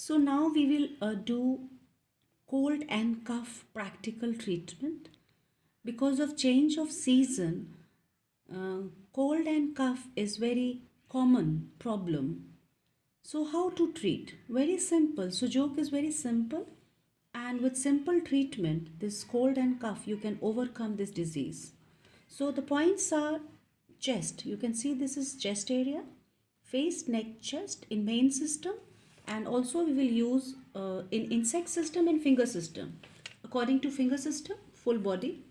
So now we will do cold and cough practical treatment. Because of change of season, uh, cold and cough is very common problem. So how to treat? Very simple. So joke is very simple, and with simple treatment, this cold and cough, you can overcome this disease. So the points are chest. You can see this is chest area, face, neck, chest in main system, and also we will use in insect system and finger system. According to finger system, full body,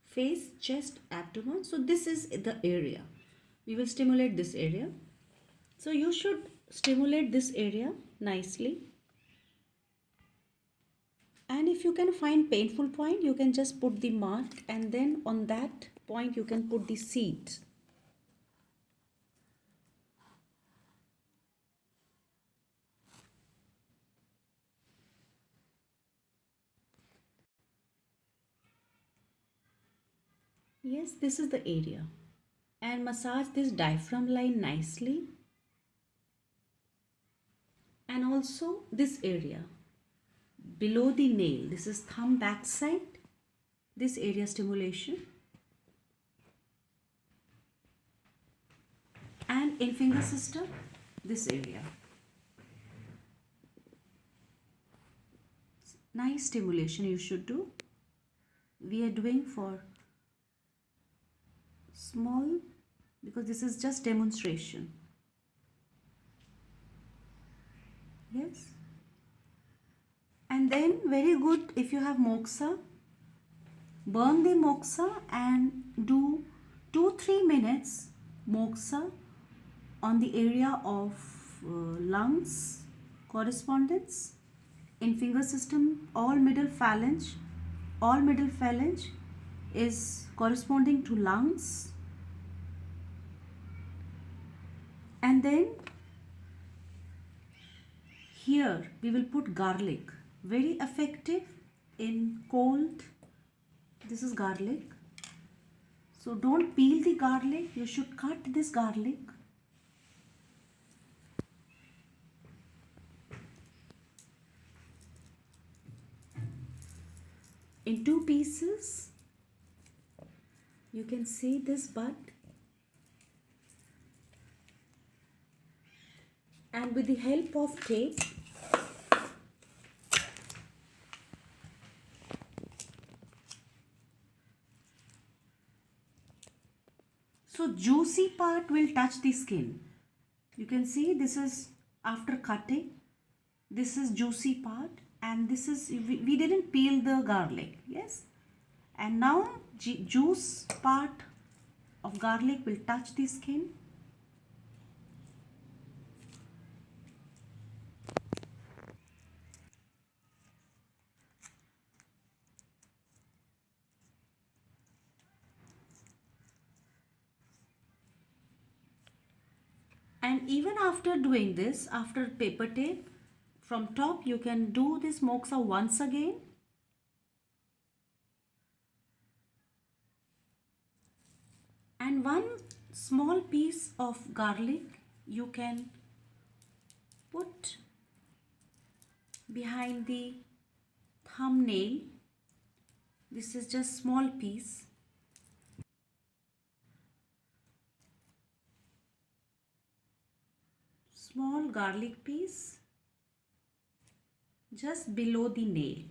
face, chest, abdomen. So this is the area. We will stimulate this area. So you should stimulate this area nicely. And if you can find painful point, you can just put the mark, and then on that point you can put the seeds. Yes, this is the area. And massage this diaphragm line nicely. And also this area below the nail. This is thumb back side. This area stimulation. And in finger system, this area. Nice stimulation you should do. We are doing for small because this is just demonstration. Yes. And then very good if you have moxa, burn the moxa and do 2-3 minutes moxa on the area of lungs correspondence. In finger system, all middle phalange is corresponding to lungs. And then here we will put garlic, very effective in cold. This is garlic. So don't peel the garlic, you should cut this garlic. In 2 pieces. You can see this bud. And with the help of tape, so juicy part will touch the skin. You can see this is after cutting. This is juicy part, and this is, we didn't peel the garlic. Yes. And now juice part of garlic will touch the skin. And even after doing this, after paper tape, from top you can do this moxa once again. And one small piece of garlic you can put behind the thumbnail. This is just small piece. Small garlic piece just below the nail.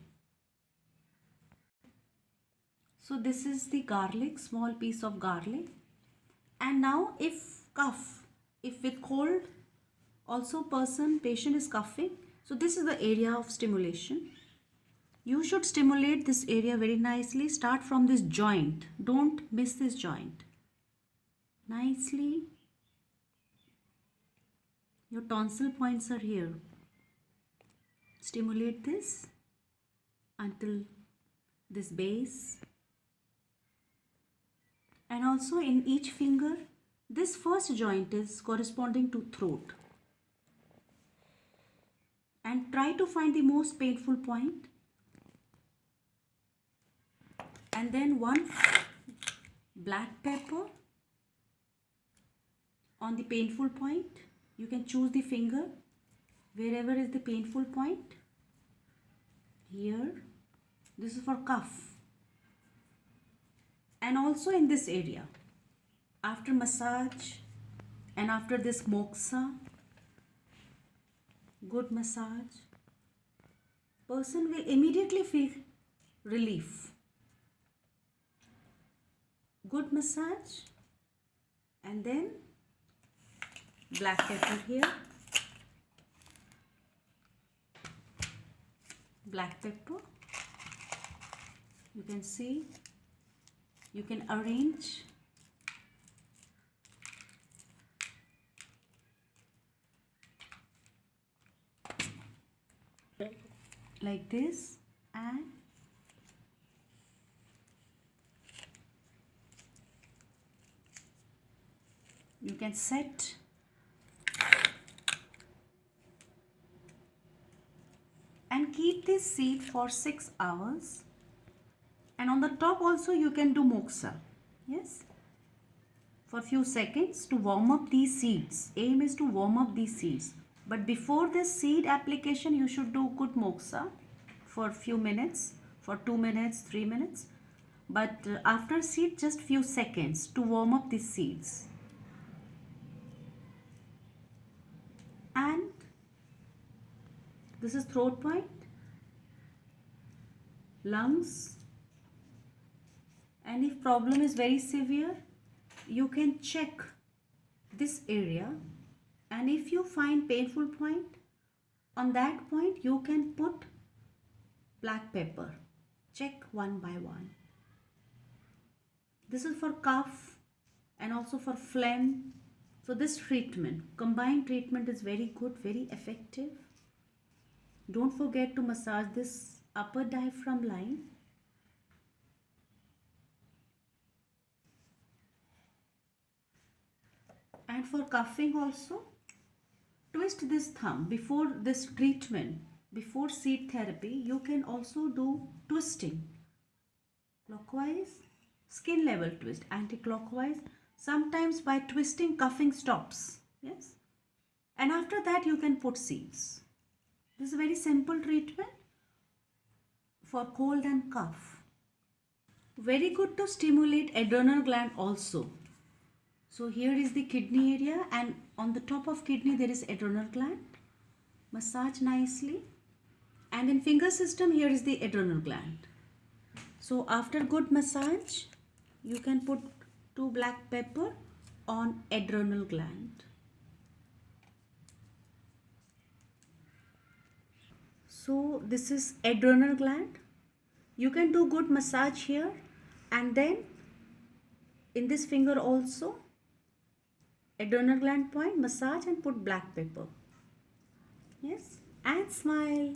So this is the garlic, small piece of garlic. And now if cough, if with cold also patient is coughing, so this is the area of stimulation. You should stimulate this area very nicely. Start from this joint. Don't miss this joint. Nicely. Your tonsil points are here. Stimulate this until this base. And also in each finger, this first joint is corresponding to throat. And try to find the most painful point. And then one black pepper on the painful point. You can choose the finger. wherever is the painful point. Here, this is for cuff, and also in this area. After massage and after this moxa, good massage, person will immediately feel relief. Good massage, and then black pepper here, black pepper. You can see, you can arrange like this, and you can set and keep this seed for 6 hours. And on the top also you can do moxa, yes, for few seconds to warm up these seeds. Aim is to warm up these seeds, but before this seed application you should do good moxa for few minutes, for 2 minutes, 3 minutes, but after seed just few seconds to warm up these seeds. And this is throat point, lungs, and if problem is very severe, you can check this area, and if you find painful point, on that point you can put black pepper. Check one by one. This is for cough and also for phlegm. So this treatment, combined treatment, is very good, very effective. Don't forget to massage this upper diaphragm line. And for coughing also, twist this thumb before this treatment, before seed therapy. You can also do twisting, clockwise, skin level twist, anti-clockwise. Sometimes by twisting, coughing stops, yes, and after that you can put seeds. This is a very simple treatment for cold and cough. Very good to stimulate adrenal gland also. So here is the kidney area, and on the top of kidney there is adrenal gland. Massage nicely, and in finger system here is the adrenal gland. So after good massage, you can put 2 black pepper on adrenal gland. So this is adrenal gland. You can do good massage here, and then in this finger also, adrenal gland point, massage and put black pepper. Yes, and smile.